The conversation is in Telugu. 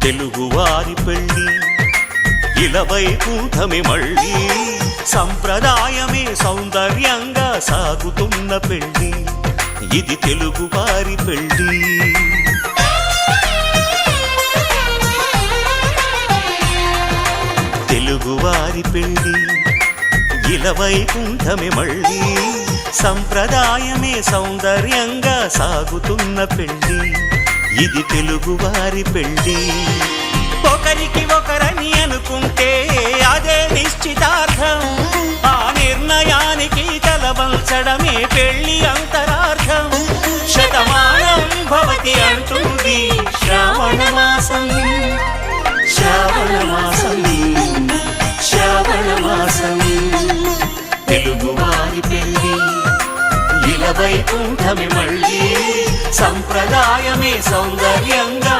తెలుగువారి పెళ్ళి ఇలవైకుంఠమే మళ్ళీ సంప్రదాయమే సౌందర్యంగా సాగుతున్న పెళ్ళి ఇది తెలుగువారి పెళ్ళి తెలుగువారి పెళ్ళి ఇలవైకుంఠమే మళ్ళీ సంప్రదాయమే సౌందర్యంగా సాగుతున్న పెళ్ళి ఇది తెలుగువారి పెళ్ళి ఒకరికి ఒకరని అనుకుంటే అదే నిశ్చితార్థం ఆ నిర్ణయానికి తలవంచడమే పెళ్ళి అంతరార్థం శతమానం భవతి అంటుంది శ్రావణ మాసం శ్రావణ మాసం శ్రావణ మాసం తెలుగువారి పెళ్ళి ఇలవైకుంఠమే మళ్ళీ సంప్రదాయమే సౌందర్యంగా